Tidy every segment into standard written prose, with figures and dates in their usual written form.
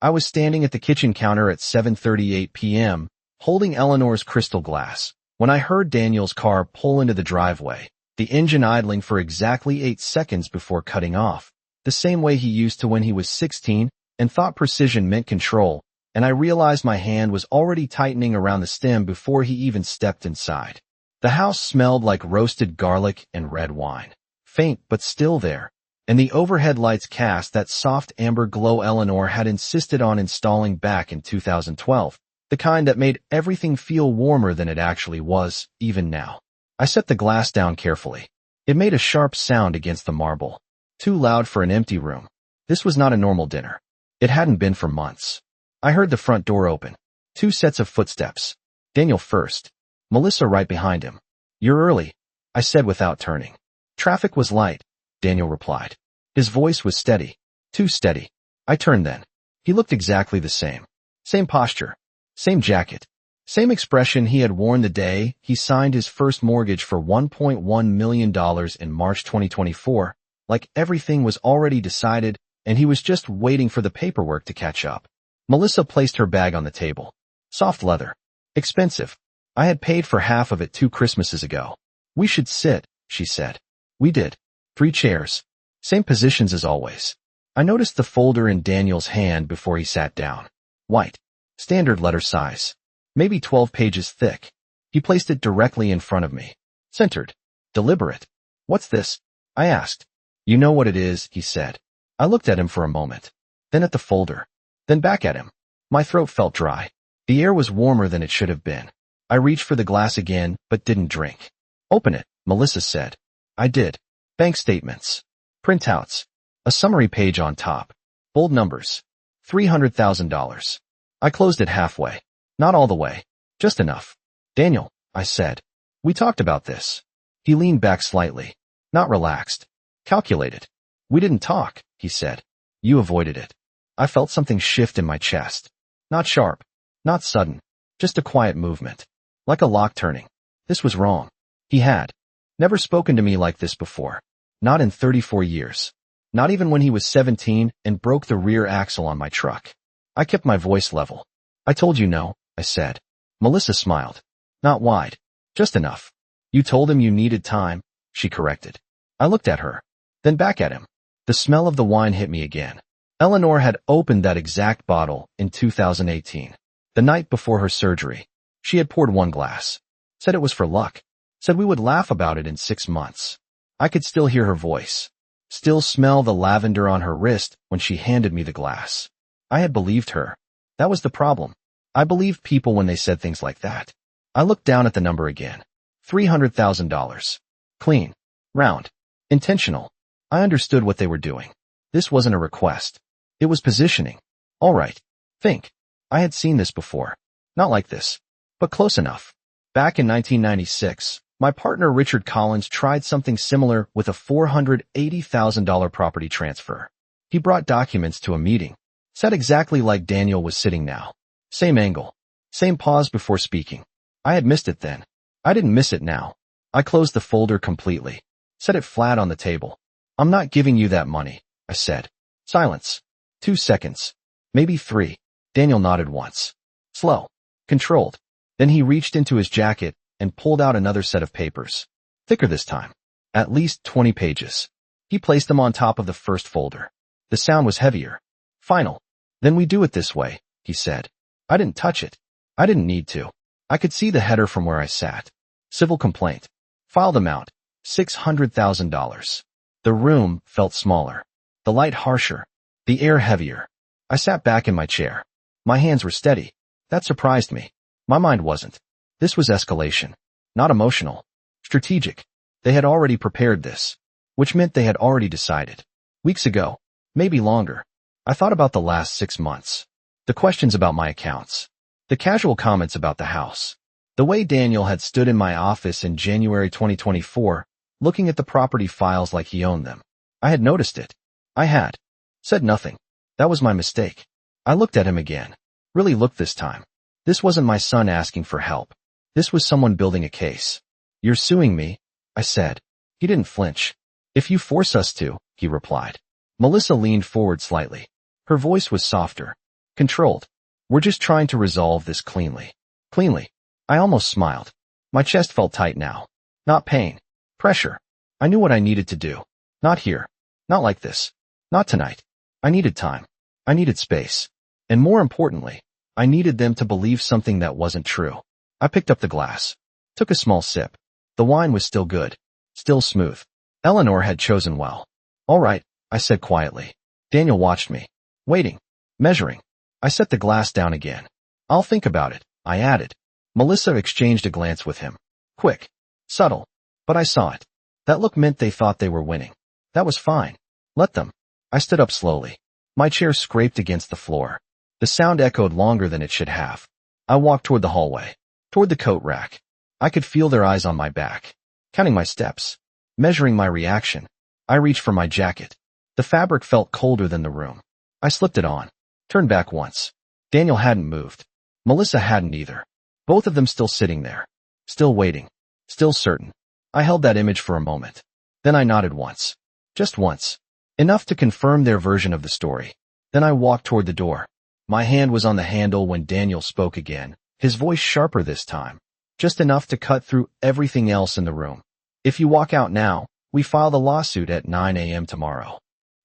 I was standing at the kitchen counter at 7:38 p.m., holding Eleanor's crystal glass, when I heard Daniel's car pull into the driveway, the engine idling for exactly 8 seconds before cutting off, the same way he used to when he was 16 and thought precision meant control, and I realized my hand was already tightening around the stem before he even stepped inside. The house smelled like roasted garlic and red wine, faint but still there, and the overhead lights cast that soft amber glow Eleanor had insisted on installing back in 2012, the kind that made everything feel warmer than it actually was, even now. I set the glass down carefully. It made a sharp sound against the marble, too loud for an empty room. This was not a normal dinner. It hadn't been for months. I heard the front door open. 2 sets of footsteps. Daniel first. Melissa right behind him. "You're early," I said without turning. "Traffic was light," Daniel replied. His voice was steady. Too steady. I turned then. He looked exactly the same. Same posture. Same jacket. Same expression he had worn the day he signed his first mortgage for $1.1 million in March 2024, like everything was already decided and he was just waiting for the paperwork to catch up. Melissa placed her bag on the table. Soft leather. Expensive. I had paid for half of it 2 Christmases ago. "We should sit," she said. We did. 3 chairs. Same positions as always. I noticed the folder in Daniel's hand before he sat down. White. Standard letter size. Maybe 12 pages thick. He placed it directly in front of me. Centered. Deliberate. "What's this?" I asked. "You know what it is," he said. I looked at him for a moment. Then at the folder. Then back at him. My throat felt dry. The air was warmer than it should have been. I reached for the glass again, but didn't drink. "Open it," Melissa said. I did. Bank statements. Printouts. A summary page on top. Bold numbers. $300,000. I closed it halfway. Not all the way. Just enough. "Daniel," I said. "We talked about this." He leaned back slightly. Not relaxed. Calculated. "We didn't talk," he said. "You avoided it." I felt something shift in my chest. Not sharp. Not sudden. Just a quiet movement. Like a lock turning. This was wrong. He had never spoken to me like this before. Not in 34 years. Not even when he was 17 and broke the rear axle on my truck. I kept my voice level. "I told you no," I said. Melissa smiled. "Not wide. Just enough." "You told him you needed time," she corrected. I looked at her. Then back at him. The smell of the wine hit me again. Eleanor had opened that exact bottle in 2018. The night before her surgery. She had poured 1 glass. Said it was for luck. Said we would laugh about it in 6 months. I could still hear her voice. Still smell the lavender on her wrist when she handed me the glass. I had believed her. That was the problem. I believed people when they said things like that. I looked down at the number again. $300,000. Clean. Round. Intentional. I understood what they were doing. This wasn't a request. It was positioning. All right. Think. I had seen this before. Not like this. But close enough. Back in 1996, my partner Richard Collins tried something similar with a $480,000 property transfer. He brought documents to a meeting. Sat exactly like Daniel was sitting now. Same angle. Same pause before speaking. I had missed it then. I didn't miss it now. I closed the folder completely. Set it flat on the table. "I'm not giving you that money," I said. Silence. 2 seconds. Maybe 3. Daniel nodded once. Slow. Controlled. Then he reached into his jacket and pulled out another set of papers. Thicker this time. At least 20 pages. He placed them on top of the first folder. The sound was heavier. "Final. Then we do it this way," he said. I didn't touch it. I didn't need to. I could see the header from where I sat. Civil complaint. Filed amount. $600,000. The room felt smaller. The light harsher. The air heavier. I sat back in my chair. My hands were steady. That surprised me. My mind wasn't. This was escalation. Not emotional. Strategic. They had already prepared this. Which meant they had already decided. Weeks ago. Maybe longer. I thought about the last 6 months. The questions about my accounts. The casual comments about the house. The way Daniel had stood in my office in January 2024, looking at the property files like he owned them. I had noticed it. I had. Said nothing. That was my mistake. I looked at him again. Really looked this time. This wasn't my son asking for help. This was someone building a case. "You're suing me," I said. He didn't flinch. "If you force us to," he replied. Melissa leaned forward slightly. Her voice was softer. Controlled. We're just trying to resolve this cleanly. Cleanly. I almost smiled. My chest felt tight now. Not pain. Pressure. I knew what I needed to do. Not here. Not like this. Not tonight. I needed time. I needed space. And more importantly, I needed them to believe something that wasn't true. I picked up the glass. Took a small sip. The wine was still good. Still smooth. Eleanor had chosen well. All right, I said quietly. Daniel watched me. Waiting. Measuring. I set the glass down again. I'll think about it, I added. Melissa exchanged a glance with him. Quick. Subtle. But I saw it. That look meant they thought they were winning. That was fine. Let them. I stood up slowly. My chair scraped against the floor. The sound echoed longer than it should have. I walked toward the hallway. Toward the coat rack. I could feel their eyes on my back. Counting my steps. Measuring my reaction. I reached for my jacket. The fabric felt colder than the room. I slipped it on. Turned back once. Daniel hadn't moved. Melissa hadn't either. Both of them still sitting there. Still waiting. Still certain. I held that image for a moment. Then I nodded once. Just once. Enough to confirm their version of the story. Then I walked toward the door. My hand was on the handle when Daniel spoke again, his voice sharper this time. Just enough to cut through everything else in the room. If you walk out now, we file the lawsuit at 9 a.m. tomorrow.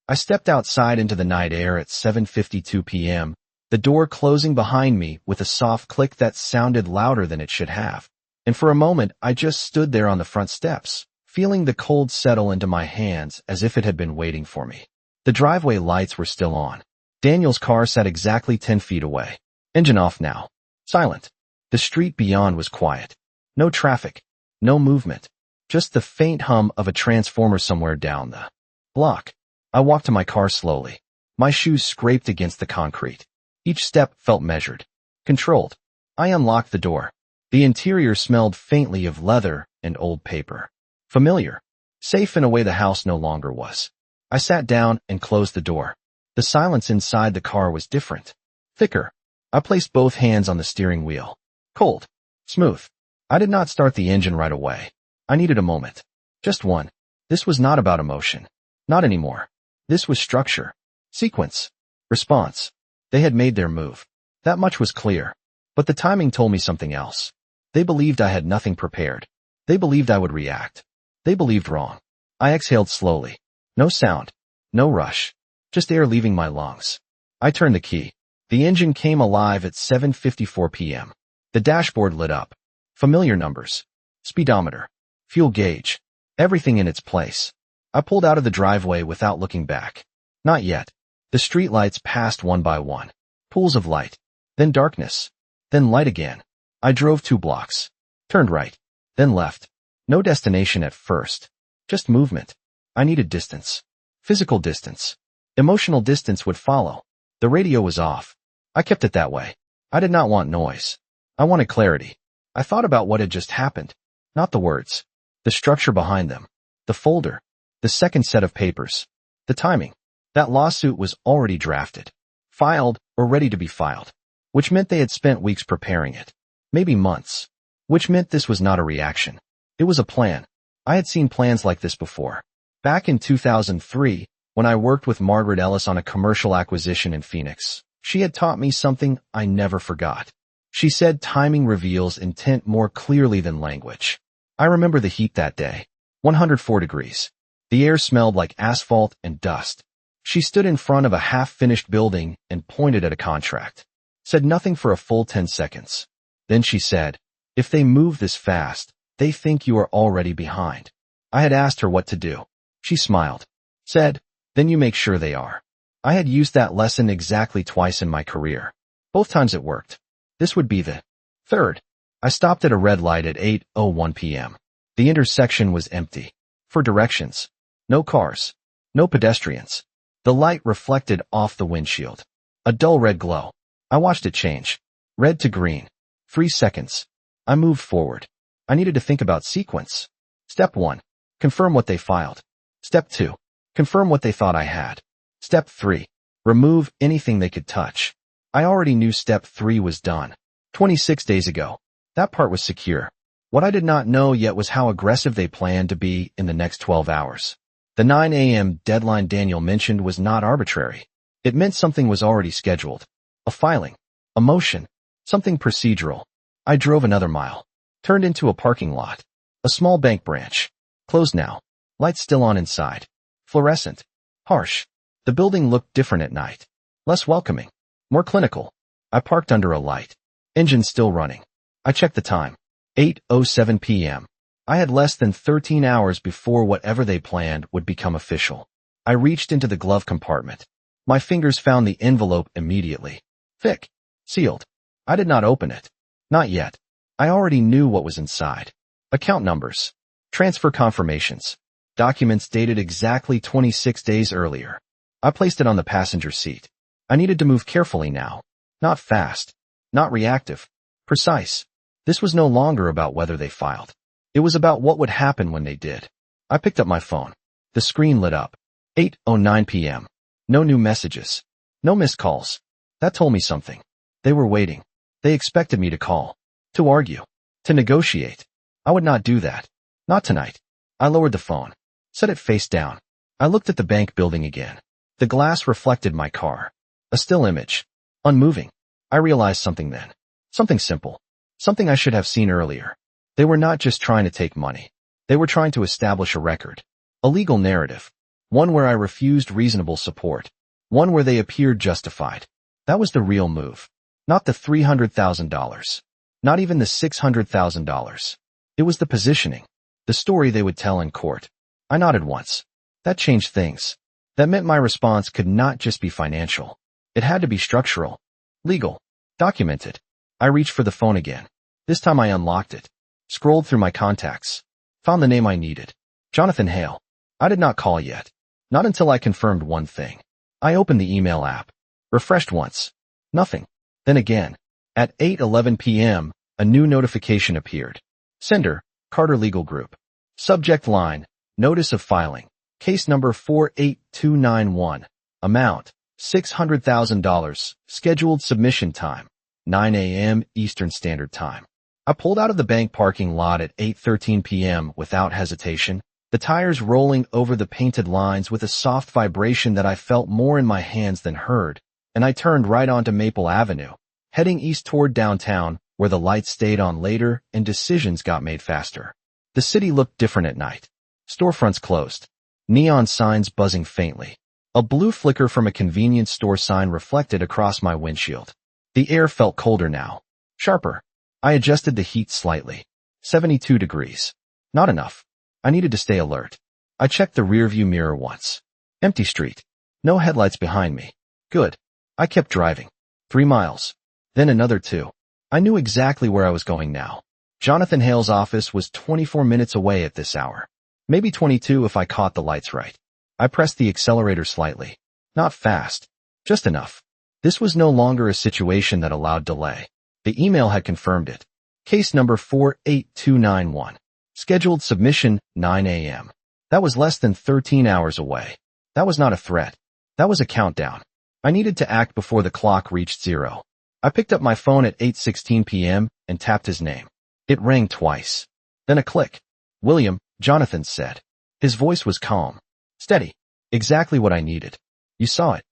I stepped outside into the night air at 7:52 p.m., the door closing behind me with a soft click that sounded louder than it should have. And for a moment, I just stood there on the front steps, feeling the cold settle into my hands as if it had been waiting for me. The driveway lights were still on. Daniel's car sat exactly 10 feet away. Engine off now. Silent. The street beyond was quiet. No traffic. No movement. Just the faint hum of a transformer somewhere down the block. I walked to my car slowly. My shoes scraped against the concrete. Each step felt measured. Controlled. I unlocked the door. The interior smelled faintly of leather and old paper. Familiar. Safe in a way the house no longer was. I sat down and closed the door. The silence inside the car was different. Thicker. I placed both hands on the steering wheel. Cold. Smooth. I did not start the engine right away. I needed a moment. Just one. This was not about emotion. Not anymore. This was structure. Sequence. Response. They had made their move. That much was clear. But the timing told me something else. They believed I had nothing prepared. They believed I would react. They believed wrong. I exhaled slowly. No sound. No rush. Just air leaving my lungs. I turned the key. The engine came alive at 7:54 p.m. The dashboard lit up. Familiar numbers. Speedometer. Fuel gauge. Everything in its place. I pulled out of the driveway without looking back. Not yet. The streetlights passed one by one. Pools of light. Then darkness. Then light again. I drove 2 blocks. Turned right. Then left. No destination at first. Just movement. I needed distance. Physical distance. Emotional distance would follow. The radio was off. I kept it that way. I did not want noise. I wanted clarity. I thought about what had just happened. Not the words. The structure behind them. The folder. The second set of papers. The timing. That lawsuit was already drafted. Filed or ready to be filed. Which meant they had spent weeks preparing it. Maybe months. Which meant this was not a reaction. It was a plan. I had seen plans like this before. Back in 2003, when I worked with Margaret Ellis on a commercial acquisition in Phoenix, she had taught me something I never forgot. She said timing reveals intent more clearly than language. I remember the heat that day. 104 degrees. The air smelled like asphalt and dust. She stood in front of a half-finished building and pointed at a contract. Said nothing for a full 10 seconds. Then she said, "If they move this fast, they think you are already behind." I had asked her what to do. She smiled. Said, "Then you make sure they are." I had used that lesson exactly twice in my career. Both times it worked. This would be the third. I stopped at a red light at 8:01 p.m. The intersection was empty. For directions. No cars. No pedestrians. The light reflected off the windshield. A dull red glow. I watched it change. Red to green. 3 seconds. I moved forward. I needed to think about sequence. Step 1. Confirm what they filed. Step 2. Confirm what they thought I had. Step 3. Remove anything they could touch. I already knew step 3 was done. 26 days ago. That part was secure. What I did not know yet was how aggressive they planned to be in the next 12 hours. The 9 a.m. deadline Daniel mentioned was not arbitrary. It meant something was already scheduled. A filing. A motion. Something procedural. I drove another mile. Turned into a parking lot. A small bank branch. Closed now. Lights still on inside. Fluorescent. Harsh. The building looked different at night. Less welcoming. More clinical. I parked under a light. Engine still running. I checked the time. 8:07 p.m. I had less than 13 hours before whatever they planned would become official. I reached into the glove compartment. My fingers found the envelope immediately. Thick. Sealed. I did not open it. Not yet. I already knew what was inside. Account numbers. Transfer confirmations. Documents dated exactly 26 days earlier. I placed it on the passenger seat. I needed to move carefully now. Not fast. Not reactive. Precise. This was no longer about whether they filed. It was about what would happen when they did. I picked up my phone. The screen lit up. 8:09 p.m. No new messages. No missed calls. That told me something. They were waiting. They expected me to call. To argue. To negotiate. I would not do that. Not tonight. I lowered the phone. Set it face down. I looked at the bank building again. The glass reflected my car. A still image. Unmoving. I realized something then. Something simple. Something I should have seen earlier. They were not just trying to take money. They were trying to establish a record. A legal narrative. One where I refused reasonable support. One where they appeared justified. That was the real move. Not the $300,000. Not even the $600,000. It was the positioning. The story they would tell in court. I nodded once. That changed things. That meant my response could not just be financial. It had to be structural. Legal. Documented. I reached for the phone again. This time I unlocked it. Scrolled through my contacts. Found the name I needed. Jonathan Hale. I did not call yet. Not until I confirmed one thing. I opened the email app. Refreshed once. Nothing. Then again. At 8:11 p.m., a new notification appeared. Sender, Carter Legal Group. Subject line, Notice of Filing. Case number 48291. Amount, $600,000. Scheduled submission time, 9 a.m. Eastern Standard Time. I pulled out of the bank parking lot at 8:13 p.m. without hesitation, the tires rolling over the painted lines with a soft vibration that I felt more in my hands than heard, and I turned right onto Maple Avenue, heading east toward downtown, where the lights stayed on later and decisions got made faster. The city looked different at night. Storefronts closed. Neon signs buzzing faintly. A blue flicker from a convenience store sign reflected across my windshield. The air felt colder now. Sharper. I adjusted the heat slightly. 72 degrees. Not enough. I needed to stay alert. I checked the rearview mirror once. Empty street. No headlights behind me. Good. I kept driving. 3 miles. Then another 2. I knew exactly where I was going now. Jonathan Hale's office was 24 minutes away at this hour. Maybe 22 if I caught the lights right. I pressed the accelerator slightly. Not fast. Just enough. This was no longer a situation that allowed delay. The email had confirmed it. Case number 48291. Scheduled submission, 9 a.m. That was less than 13 hours away. That was not a threat. That was a countdown. I needed to act before the clock reached 0. I picked up my phone at 8:16 p.m. and tapped his name. It rang twice. Then a click. William, Jonathan said. His voice was calm. Steady. Exactly what I needed. You saw it?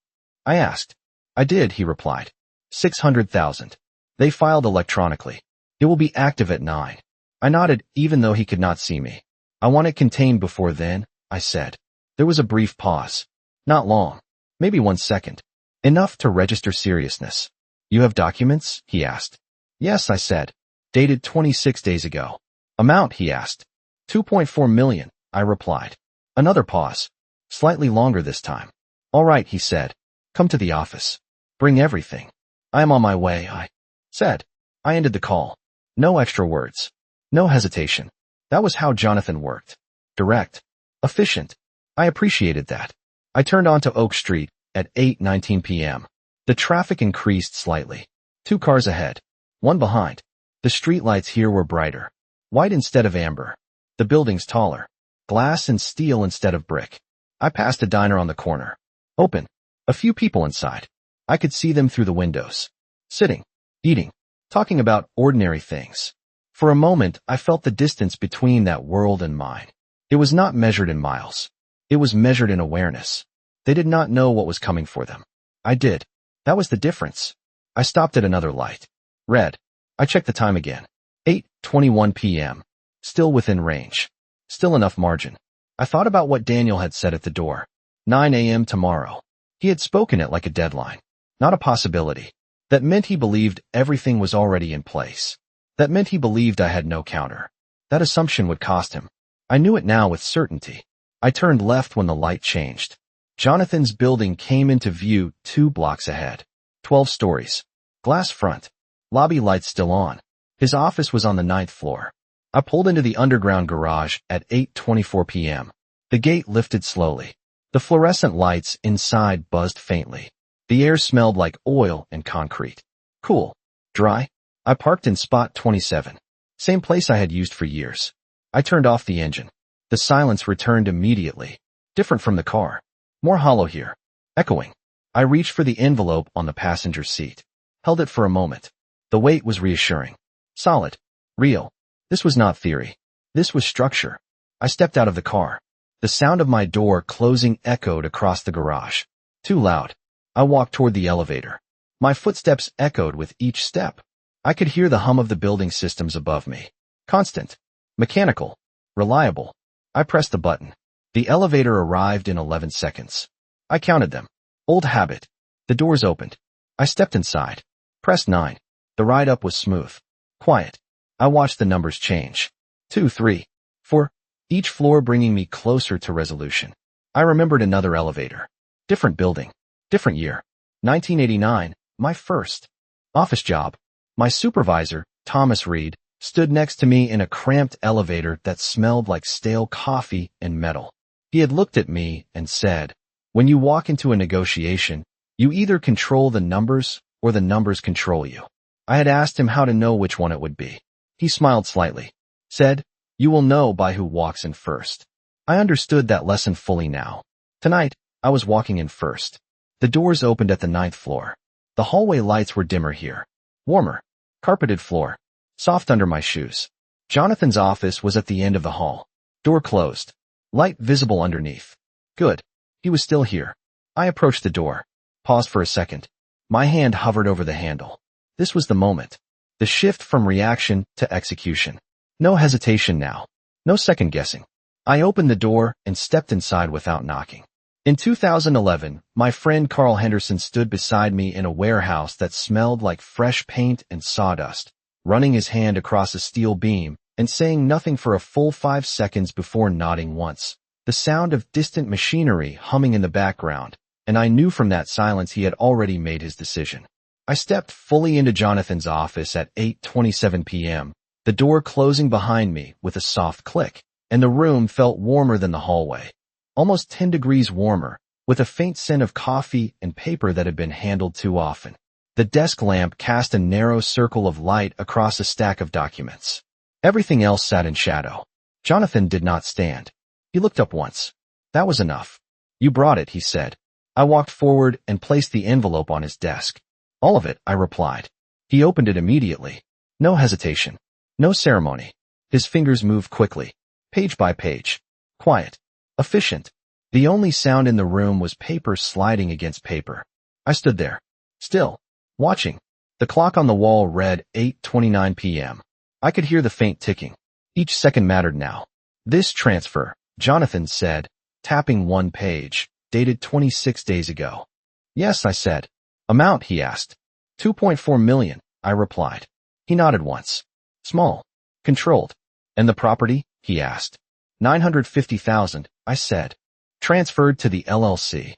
I asked. I did, he replied. 600,000. They filed electronically. It will be active at 9. I nodded, even though he could not see me. I want it contained before then, I said. There was a brief pause. Not long. Maybe 1 second. Enough to register seriousness. You have documents? He asked. Yes, I said. Dated 26 days ago. Amount, he asked. 2.4 million, I replied. Another pause. Slightly longer this time. All right, he said. Come to the office. Bring everything. I am on my way, I said. I ended the call. No extra words. No hesitation. That was how Jonathan worked. Direct. Efficient. I appreciated that. I turned onto Oak Street at 8:19 p.m. The traffic increased slightly. 2 cars ahead. 1 behind. The streetlights here were brighter. White instead of amber. The buildings taller. Glass and steel instead of brick. I passed a diner on the corner. Open. A few people inside. I could see them through the windows. Sitting. Eating. Talking about ordinary things. For a moment, I felt the distance between that world and mine. It was not measured in miles. It was measured in awareness. They did not know what was coming for them. I did. That was the difference. I stopped at another light. Red. I checked the time again. 8:21 p.m. Still within range. Still enough margin. I thought about what Daniel had said at the door. 9 a.m. tomorrow. He had spoken it like a deadline, not a possibility. That meant he believed everything was already in place. That meant he believed I had no counter. That assumption would cost him. I knew it now with certainty. I turned left when the light changed. Jonathan's building came into view 2 blocks ahead. 12 stories. Glass front. Lobby lights still on. His office was on the 9th floor. I pulled into the underground garage at 8:24 p.m. The gate lifted slowly. The fluorescent lights inside buzzed faintly. The air smelled like oil and concrete. Cool. Dry. I parked in spot 27. Same place I had used for years. I turned off the engine. The silence returned immediately. Different from the car. More hollow here. Echoing. I reached for the envelope on the passenger seat. Held it for a moment. The weight was reassuring. Solid. Real. This was not theory. This was structure. I stepped out of the car. The sound of my door closing echoed across the garage. Too loud. I walked toward the elevator. My footsteps echoed with each step. I could hear the hum of the building systems above me. Constant. Mechanical. Reliable. I pressed the button. The elevator arrived in 11 seconds. I counted them. Old habit. The doors opened. I stepped inside. Pressed 9. The ride up was smooth. Quiet. I watched the numbers change. 2, 3, 4. Each floor bringing me closer to resolution. I remembered another elevator. Different building. Different year. 1989. My first office job. My supervisor, Thomas Reed, stood next to me in a cramped elevator that smelled like stale coffee and metal. He had looked at me and said, "When you walk into a negotiation, you either control the numbers or the numbers control you." I had asked him how to know which one it would be. He smiled slightly. Said, "You will know by who walks in first." I understood that lesson fully now. Tonight, I was walking in first. The doors opened at the 9th floor. The hallway lights were dimmer here. Warmer. Carpeted floor. Soft under my shoes. Jonathan's office was at the end of the hall. Door closed. Light visible underneath. Good. He was still here. I approached the door. Paused for a second. My hand hovered over the handle. This was the moment. The shift from reaction to execution. No hesitation now. No second guessing. I opened the door and stepped inside without knocking. In 2011, my friend Carl Henderson stood beside me in a warehouse that smelled like fresh paint and sawdust, running his hand across a steel beam and saying nothing for a full 5 seconds before nodding once. The sound of distant machinery humming in the background, and I knew from that silence he had already made his decision. I stepped fully into Jonathan's office at 8:27 p.m., the door closing behind me with a soft click, and the room felt warmer than the hallway. Almost 10 degrees warmer, with a faint scent of coffee and paper that had been handled too often. The desk lamp cast a narrow circle of light across a stack of documents. Everything else sat in shadow. Jonathan did not stand. He looked up once. That was enough. "You brought it," he said. I walked forward and placed the envelope on his desk. "All of it," I replied. He opened it immediately. No hesitation. No ceremony. His fingers moved quickly. Page by page. Quiet. Efficient. The only sound in the room was paper sliding against paper. I stood there. Still. Watching. The clock on the wall read 8:29 p.m. I could hear the faint ticking. Each second mattered now. "This transfer," Jonathan said, tapping one page, dated 26 days ago. "Yes," I said. "Amount?" he asked. 2.4 million, I replied. He nodded once. "Small. Controlled." "And the property?" he asked. 950,000, I said. "Transferred to the LLC."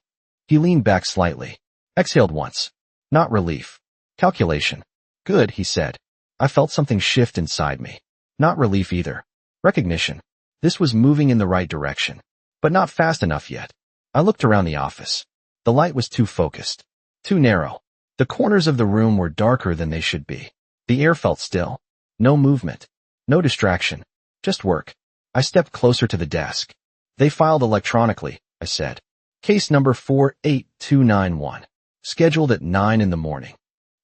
He leaned back slightly. Exhaled once. Not relief. Calculation. "Good," he said. I felt something shift inside me. Not relief either. Recognition. This was moving in the right direction. But not fast enough yet. I looked around the office. The light was too focused. Too narrow. The corners of the room were darker than they should be. The air felt still. No movement. No distraction. Just work. I stepped closer to the desk. "They filed electronically," I said. "Case number 48291. Scheduled at 9 in the morning."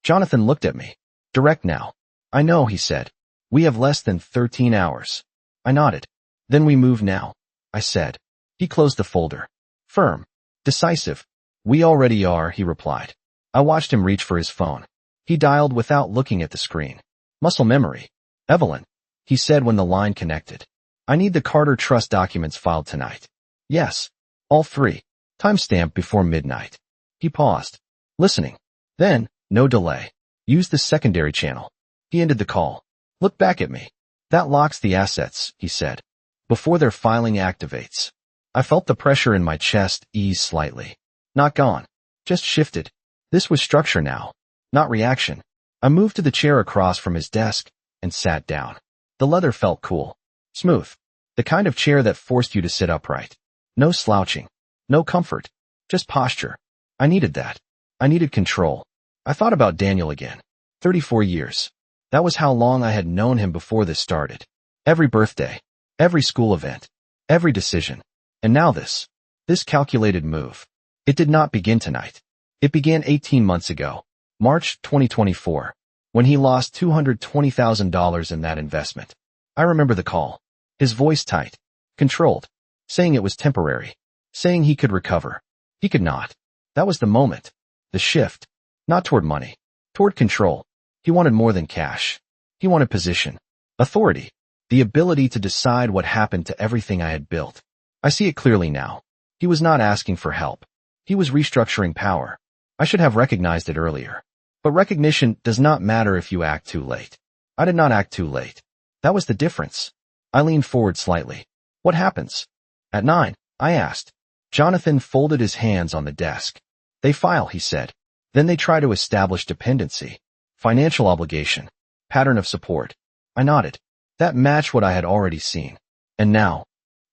Jonathan looked at me. "Direct now." "I know," he said. "We have less than 13 hours. I nodded. "Then we move now," I said. He closed the folder. Firm. Decisive. "We already are," he replied. I watched him reach for his phone. He dialed without looking at the screen. Muscle memory. Evelyn, he said when the line connected. I need the Carter Trust documents filed tonight. Yes. All 3. Timestamp before midnight. He paused. Listening. Then, no delay. Use the secondary channel. He ended the call. Look back at me. That locks the assets, he said. Before their filing activates. I felt the pressure in my chest ease slightly. Not gone. Just shifted. This was structure now, not reaction. I moved to the chair across from his desk and sat down. The leather felt cool. Smooth. The kind of chair that forced you to sit upright. No slouching. No comfort. Just posture. I needed that. I needed control. I thought about Daniel again. 34 years. That was how long I had known him before this started. Every birthday. Every school event. Every decision. And now this. This calculated move. It did not begin tonight. It began 18 months ago. March 2024. When he lost $220,000 in that investment. I remember the call. His voice tight. Controlled. Saying it was temporary. Saying he could recover. He could not. That was the moment. The shift. Not toward money. Toward control. He wanted more than cash. He wanted position. Authority. The ability to decide what happened to everything I had built. I see it clearly now. He was not asking for help. He was restructuring power. I should have recognized it earlier. But recognition does not matter if you act too late. I did not act too late. That was the difference. I leaned forward slightly. What happens? At 9, I asked. Jonathan folded his hands on the desk. They file, he said. Then they try to establish dependency. Financial obligation. Pattern of support. I nodded. That matched what I had already seen. And now?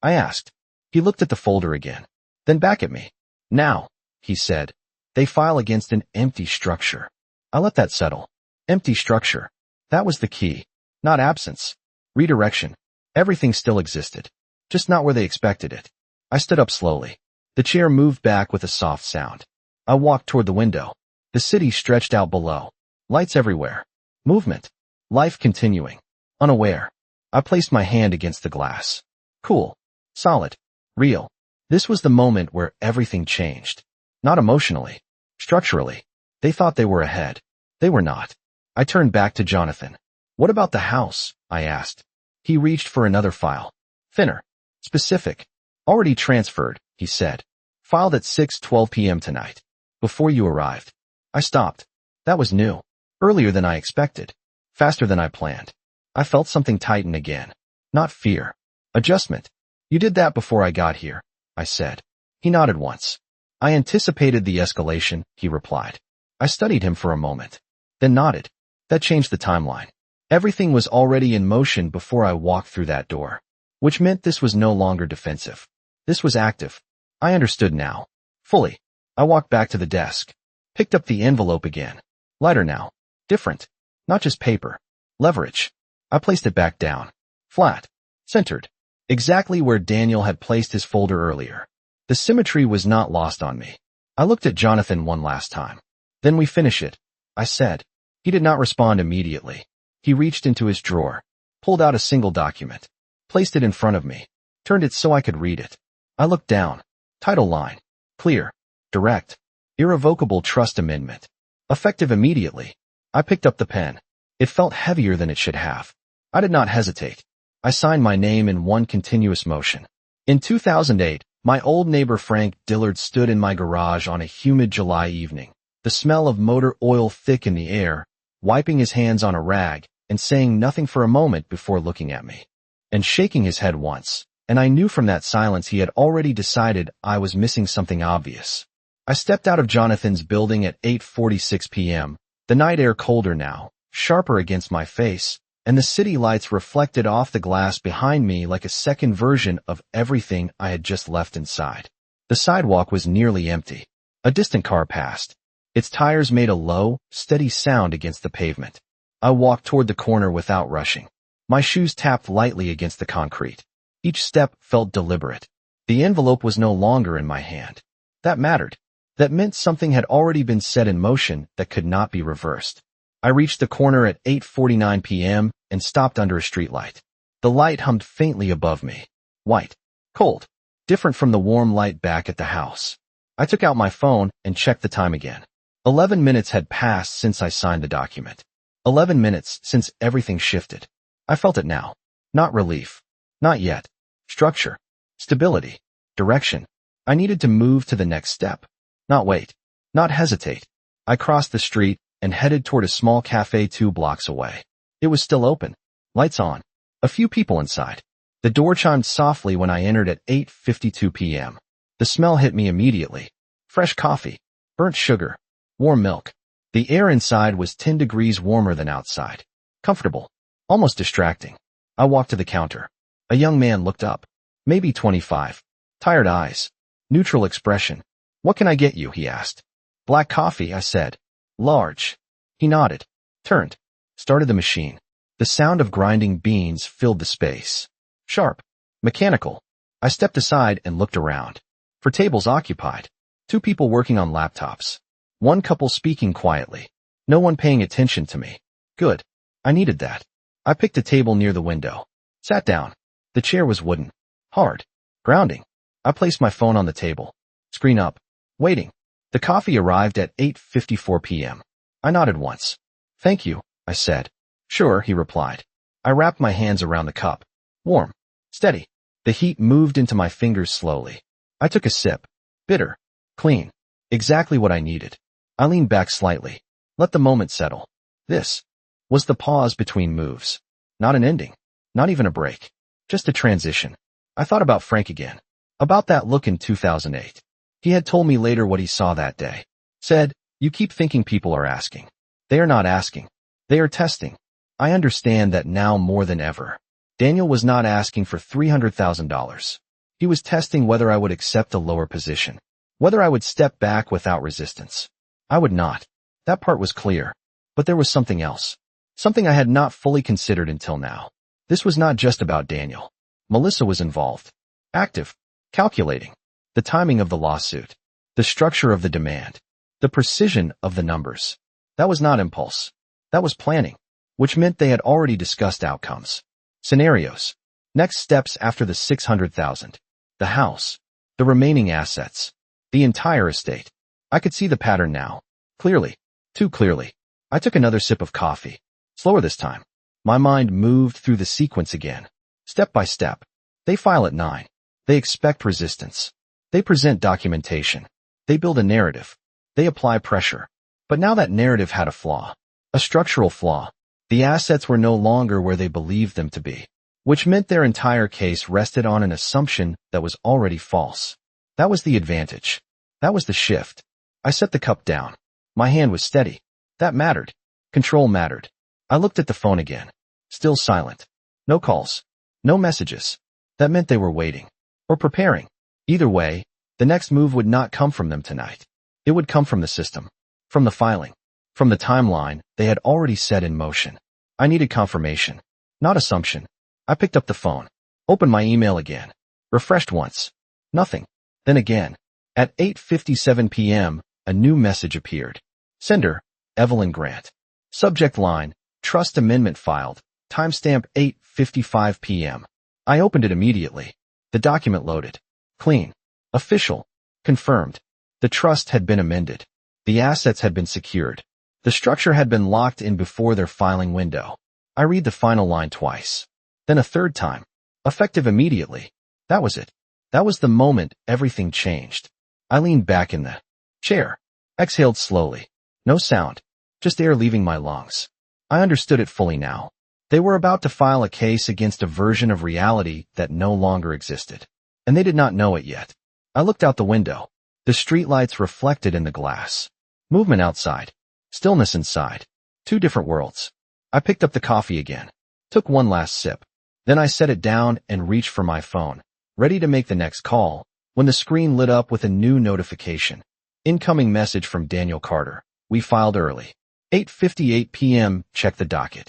I asked. He looked at the folder again. Then back at me. Now, he said. They file against an empty structure. I let that settle. Empty structure. That was the key. Not absence. Redirection. Everything still existed. Just not where they expected it. I stood up slowly. The chair moved back with a soft sound. I walked toward the window. The city stretched out below. Lights everywhere. Movement. Life continuing. Unaware. I placed my hand against the glass. Cool. Solid. Real. This was the moment where everything changed. Not emotionally. Structurally. They thought they were ahead. They were not. I turned back to Jonathan. What about the house? I asked. He reached for another file. Thinner. Specific. Already transferred, he said. Filed at 6:12 p.m. tonight. Before you arrived. I stopped. That was new. Earlier than I expected. Faster than I planned. I felt something tighten again. Not fear. Adjustment. You did that before I got here, I said. He nodded once. I anticipated the escalation, he replied. I studied him for a moment. Then nodded. That changed the timeline. Everything was already in motion before I walked through that door. Which meant this was no longer defensive. This was active. I understood now. Fully. I walked back to the desk. Picked up the envelope again. Lighter now. Different. Not just paper. Leverage. I placed it back down. Flat. Centered. Exactly where Daniel had placed his folder earlier. The symmetry was not lost on me. I looked at Jonathan one last time. Then we finish it, I said. He did not respond immediately. He reached into his drawer, pulled out a single document, placed it in front of me, turned it so I could read it. I looked down. Title line. Clear. Direct. Irrevocable trust amendment. Effective immediately. I picked up the pen. It felt heavier than it should have. I did not hesitate. I signed my name in one continuous motion. In 2008, my old neighbor Frank Dillard stood in my garage on a humid July evening, the smell of motor oil thick in the air, wiping his hands on a rag and saying nothing for a moment before looking at me. And shaking his head once, and I knew from that silence he had already decided I was missing something obvious. I stepped out of Jonathan's building at 8:46 p.m., the night air colder now, sharper against my face, and the city lights reflected off the glass behind me like a second version of everything I had just left inside. The sidewalk was nearly empty. A distant car passed. Its tires made a low, steady sound against the pavement. I walked toward the corner without rushing. My shoes tapped lightly against the concrete. Each step felt deliberate. The envelope was no longer in my hand. That mattered. That meant something had already been set in motion that could not be reversed. I reached the corner at 8:49 p.m. and stopped under a streetlight. The light hummed faintly above me. White. Cold. Different from the warm light back at the house. I took out my phone and checked the time again. 11 minutes had passed since I signed the document. 11 minutes since everything shifted. I felt it now. Not relief. Not yet. Structure. Stability. Direction. I needed to move to the next step. Not wait. Not hesitate. I crossed the street and headed toward a small cafe 2 blocks away. It was still open. Lights on. A few people inside. The door chimed softly when I entered at 8:52 p.m. The smell hit me immediately. Fresh coffee. Burnt sugar. Warm milk. The air inside was 10 degrees warmer than outside. Comfortable. Almost distracting. I walked to the counter. A young man looked up. Maybe 25. Tired eyes. Neutral expression. "What can I get you?" he asked. "Black coffee," I said. "Large." He nodded. Turned. Started the machine. The sound of grinding beans filled the space. Sharp. Mechanical. I stepped aside and looked around. For tables occupied. 2 people working on laptops. 1 couple speaking quietly. No one paying attention to me. Good. I needed that. I picked a table near the window. Sat down. The chair was wooden. Hard. Grounding. I placed my phone on the table. Screen up. Waiting. The coffee arrived at 8:54 p.m. I nodded once. "Thank you," I said. "Sure," he replied. I wrapped my hands around the cup. Warm. Steady. The heat moved into my fingers slowly. I took a sip. Bitter. Clean. Exactly what I needed. I leaned back slightly. Let the moment settle. This was the pause between moves. Not an ending. Not even a break. Just a transition. I thought about Frank again. About that look in 2008. He had told me later what he saw that day. Said, "You keep thinking people are asking. They are not asking. They are testing." I understand that now more than ever. Daniel was not asking for $300,000. He was testing whether I would accept a lower position. Whether I would step back without resistance. I would not. That part was clear. But there was something else. Something I had not fully considered until now. This was not just about Daniel. Melissa was involved. Active. Calculating. The timing of the lawsuit. The structure of the demand. The precision of the numbers. That was not impulse. That was planning. Which meant they had already discussed outcomes. Scenarios. Next steps after the $600,000. The house. The remaining assets. The entire estate. I could see the pattern now. Clearly. Too clearly. I took another sip of coffee. Slower this time. My mind moved through the sequence again. Step by step. They file at 9. They expect resistance. They present documentation. They build a narrative. They apply pressure. But now that narrative had a flaw. A structural flaw. The assets were no longer where they believed them to be. Which meant their entire case rested on an assumption that was already false. That was the advantage. That was the shift. I set the cup down. My hand was steady. That mattered. Control mattered. I looked at the phone again. Still silent. No calls. No messages. That meant they were waiting. Or preparing. Either way, the next move would not come from them tonight. It would come from the system. From the filing. From the timeline they had already set in motion. I needed confirmation. Not assumption. I picked up the phone. Opened my email again. Refreshed once. Nothing. Then again. At 8:57 p.m., a new message appeared. Sender, Evelyn Grant. Subject line, Trust Amendment filed. Timestamp 8:55 p.m. I opened it immediately. The document loaded. Clean. Official. Confirmed. The trust had been amended. The assets had been secured. The structure had been locked in before their filing window. I read the final line twice. Then a third time. Effective immediately. That was it. That was the moment everything changed. I leaned back in the chair. Exhaled slowly. No sound. Just air leaving my lungs. I understood it fully now. They were about to file a case against a version of reality that no longer existed. And they did not know it yet. I looked out the window. The streetlights reflected in the glass. Movement outside. Stillness inside. 2 different worlds. I picked up the coffee again. Took one last sip. Then I set it down and reached for my phone, ready to make the next call, when the screen lit up with a new notification. Incoming message from Daniel Carter. We filed early. 8:58 p.m. Check the docket.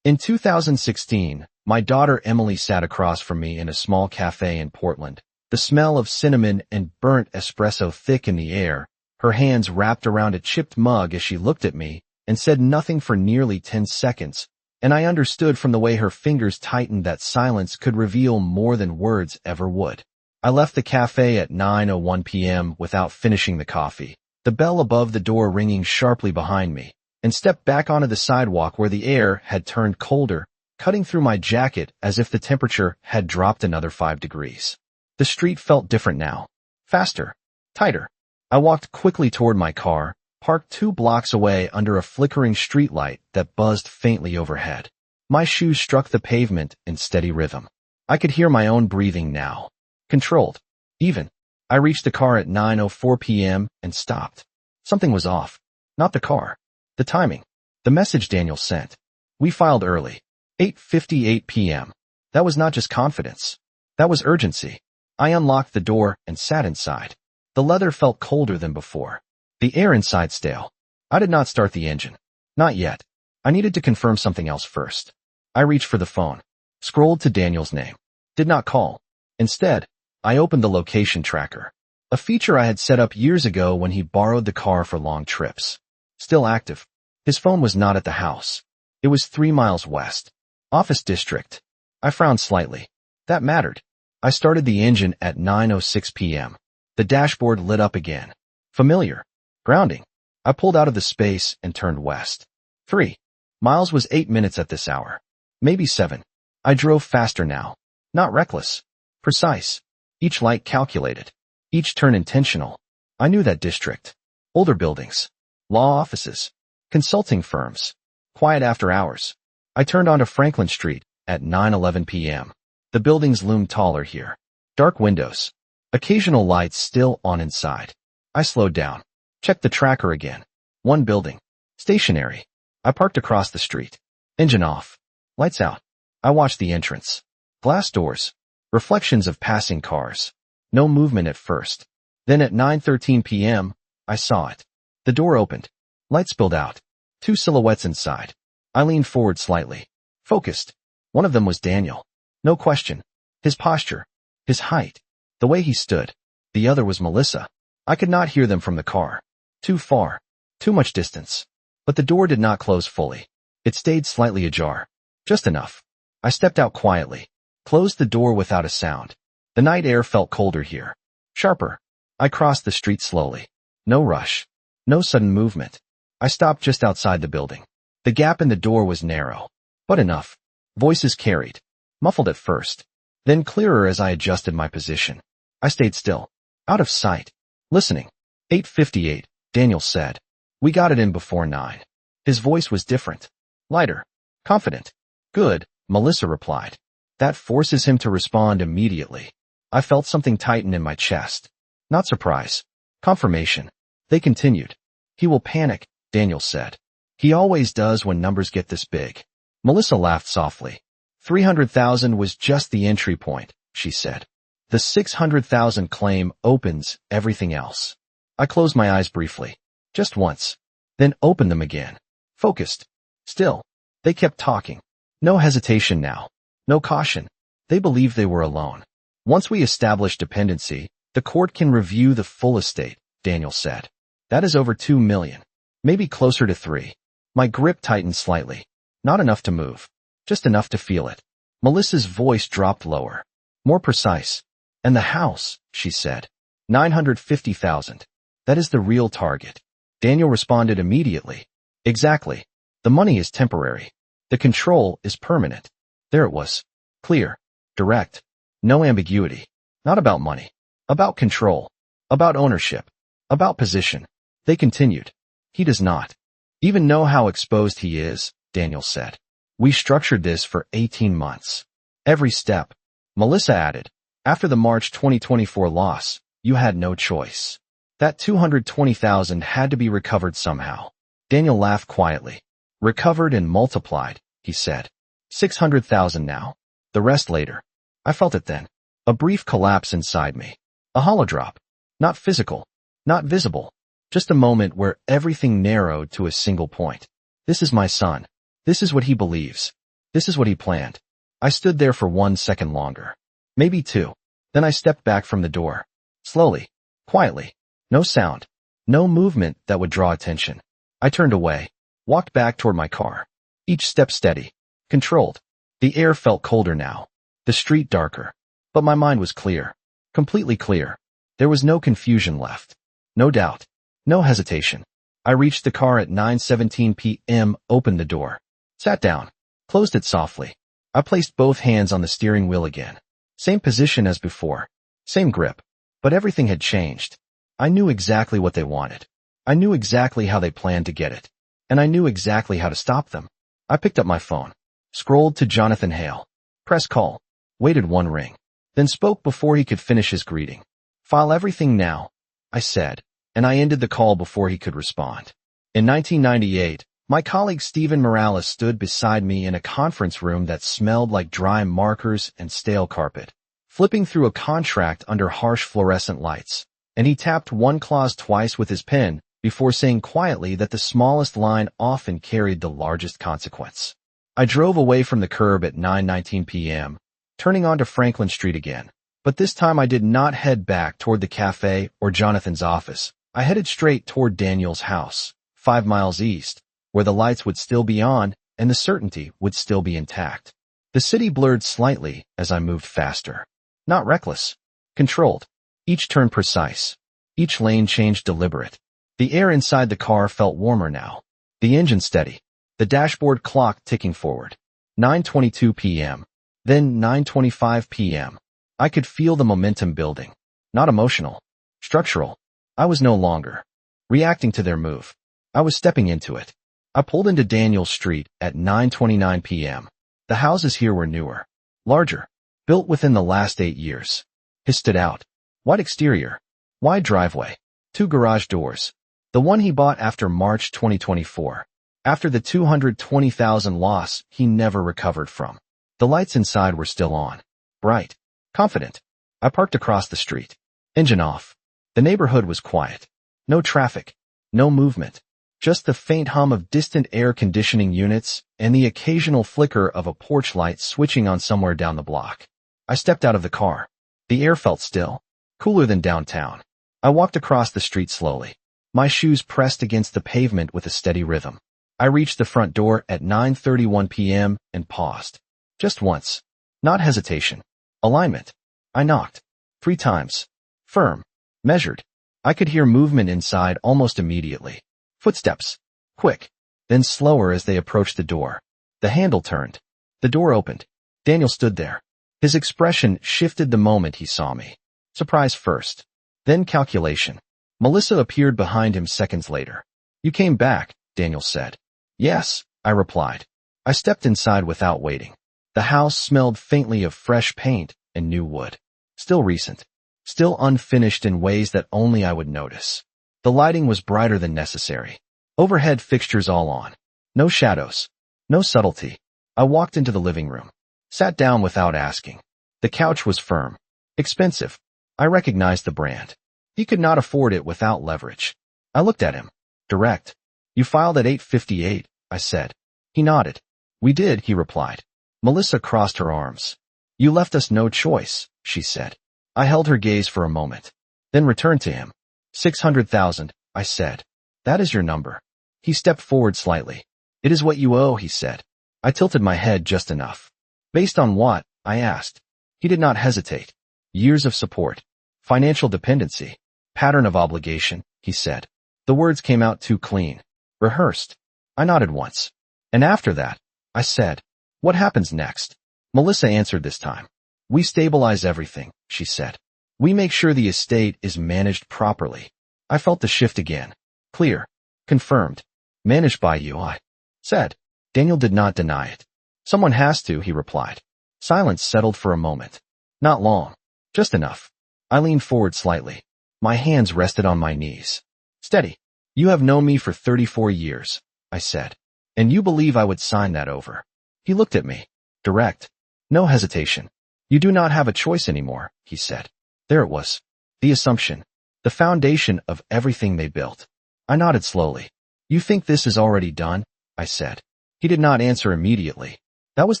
In 2016, my daughter Emily sat across from me in a small cafe in Portland. The smell of cinnamon and burnt espresso thick in the air, her hands wrapped around a chipped mug as she looked at me and said nothing for nearly 10 seconds, and I understood from the way her fingers tightened that silence could reveal more than words ever would. I left the cafe at 9:01 p.m. without finishing the coffee. the bell above the door ringing sharply behind me, and stepped back onto the sidewalk where the air had turned colder, cutting through my jacket as if the temperature had dropped another 5 degrees. The street felt different now. Faster. Tighter. I walked quickly toward my car, parked 2 blocks away under a flickering streetlight that buzzed faintly overhead. My shoes struck the pavement in steady rhythm. I could hear my own breathing now. Controlled. Even. I reached the car at 9:04 p.m. and stopped. Something was off. Not the car. The timing. The message Daniel sent. We filed early. 8:58 p.m. That was not just confidence. That was urgency. I unlocked the door and sat inside. The leather felt colder than before. The air inside stale. I did not start the engine. Not yet. I needed to confirm something else first. I reached for the phone. Scrolled to Daniel's name. Did not call. Instead, I opened the location tracker. A feature I had set up years ago when he borrowed the car for long trips. Still active. His phone was not at the house. It was 3 miles west. Office district. I frowned slightly. That mattered. I started the engine at 9:06 p.m. The dashboard lit up again. Familiar. Grounding. I pulled out of the space and turned west. 3 miles was 8 minutes at this hour. Maybe 7. I drove faster now. Not reckless. Precise. Each light calculated. Each turn intentional. I knew that district. Older buildings. Law offices. Consulting firms. Quiet after hours. I turned onto Franklin Street at 9:11 p.m. The buildings loomed taller here. Dark windows. Occasional lights still on inside. I slowed down. Checked the tracker again. 1 building. Stationary. I parked across the street. Engine off. Lights out. I watched the entrance. Glass doors. Reflections of passing cars. No movement at first. Then at 9:13 p.m., I saw it. The door opened. Light spilled out. 2 silhouettes inside. I leaned forward slightly. Focused. One of them was Daniel. No question. His posture. His height. The way he stood. The other was Melissa. I could not hear them from the car. Too far. Too much distance. But the door did not close fully. It stayed slightly ajar. Just enough. I stepped out quietly. Closed the door without a sound. The night air felt colder here. Sharper. I crossed the street slowly. No rush. No sudden movement. I stopped just outside the building. The gap in the door was narrow. But enough. Voices carried. Muffled at first. Then clearer as I adjusted my position. I stayed still. Out of sight. Listening. 8:58, Daniel said. We got it in before 9. His voice was different. Lighter. Confident. Good, Melissa replied. That forces him to respond immediately. I felt something tighten in my chest. Not surprise. Confirmation. They continued. He will panic, Daniel said. He always does when numbers get this big. Melissa laughed softly. 300,000 was just the entry point, she said. The 600,000 claim opens everything else. I closed my eyes briefly. Just once. Then opened them again. Focused. Still. They kept talking. No hesitation now. No caution. They believed they were alone. Once we establish dependency, the court can review the full estate, Daniel said. That is over 2 million. Maybe closer to 3. My grip tightened slightly. Not enough to move. Just enough to feel it. Melissa's voice dropped lower. More precise. And the house, she said. 950,000. That is the real target. Daniel responded immediately. Exactly. The money is temporary. The control is permanent. There it was. Clear. Direct. No ambiguity. Not about money. About control. About ownership. About position. They continued. He does not even know how exposed he is, Daniel said. We structured this for 18 months. Every step. Melissa added. After the March 2024 loss, you had no choice. That 220,000 had to be recovered somehow. Daniel laughed quietly. Recovered and multiplied, he said. 600,000 now. The rest later. I felt it then. A brief collapse inside me. A hollow drop. Not physical. Not visible. Just a moment where everything narrowed to a single point. This is my son. This is what he believes. This is what he planned. I stood there for 1 second longer. Maybe 2. Then I stepped back from the door. Slowly. Quietly. No sound. No movement that would draw attention. I turned away. Walked back toward my car. Each step steady. Controlled. The air felt colder now. The street darker. But my mind was clear. Completely clear. There was no confusion left. No doubt. No hesitation. I reached the car at 9:17 p.m., opened the door, sat down, closed it softly. I placed both hands on the steering wheel again. Same position as before, same grip, but everything had changed. I knew exactly what they wanted. I knew exactly how they planned to get it, and I knew exactly how to stop them. I picked up my phone, scrolled to Jonathan Hale, pressed call, waited one ring, then spoke before he could finish his greeting. File everything now, I said, and I ended the call before he could respond. In 1998, my colleague Stephen Morales stood beside me in a conference room that smelled like dry markers and stale carpet, flipping through a contract under harsh fluorescent lights, and he tapped one clause twice with his pen before saying quietly that the smallest line often carried the largest consequence. I drove away from the curb at 9:19 p.m., turning onto Franklin Street again, but this time I did not head back toward the cafe or Jonathan's office. I headed straight toward Daniel's house, 5 miles east, where the lights would still be on and the certainty would still be intact. The city blurred slightly as I moved faster. Not reckless, controlled. Each turn precise. Each lane change deliberate. The air inside the car felt warmer now. The engine steady. The dashboard clock ticking forward. 9:22 p.m. Then 9:25 p.m. I could feel the momentum building. Not emotional. Structural. I was no longer reacting to their move. I was stepping into it. I pulled into Daniel Street at 9:29 p.m. The houses here were newer, larger, built within the last 8 years. His stood out. White exterior, wide driveway, 2 garage doors. The one he bought after March 2024, after the $220,000 loss he never recovered from. The lights inside were still on, bright, confident. I parked across the street, engine off. The neighborhood was quiet. No traffic, no movement, just the faint hum of distant air conditioning units and the occasional flicker of a porch light switching on somewhere down the block. I stepped out of the car. The air felt still, cooler than downtown. I walked across the street slowly, my shoes pressed against the pavement with a steady rhythm. I reached the front door at 9:31 p.m. and paused. Just once. Not hesitation. Alignment. I knocked. 3 times. Firm. Measured. I could hear movement inside almost immediately. Footsteps. Quick. Then slower as they approached the door. The handle turned. The door opened. Daniel stood there. His expression shifted the moment he saw me. Surprise first. Then calculation. Melissa appeared behind him seconds later. You came back, Daniel said. Yes, I replied. I stepped inside without waiting. The house smelled faintly of fresh paint and new wood. Still recent. Still unfinished in ways that only I would notice. The lighting was brighter than necessary. Overhead fixtures all on. No shadows. No subtlety. I walked into the living room. Sat down without asking. The couch was firm. Expensive. I recognized the brand. He could not afford it without leverage. I looked at him. Direct. You filed at 8:58, I said. He nodded. We did, he replied. Melissa crossed her arms. You left us no choice, she said. I held her gaze for a moment, then returned to him. 600,000, I said. That is your number. He stepped forward slightly. It is what you owe, he said. I tilted my head just enough. Based on what? I asked. He did not hesitate. Years of support. Financial dependency. Pattern of obligation, he said. The words came out too clean. Rehearsed. I nodded once. And after that, I said, what happens next? Melissa answered this time. We stabilize everything, she said. We make sure the estate is managed properly. I felt the shift again. Clear. Confirmed. Managed by you, I said. Daniel did not deny it. Someone has to, he replied. Silence settled for a moment. Not long. Just enough. I leaned forward slightly. My hands rested on my knees. Steady. You have known me for 34 years, I said. And you believe I would sign that over. He looked at me. Direct. No hesitation. You do not have a choice anymore, he said. There it was. The assumption. The foundation of everything they built. I nodded slowly. You think this is already done? I said. He did not answer immediately. That was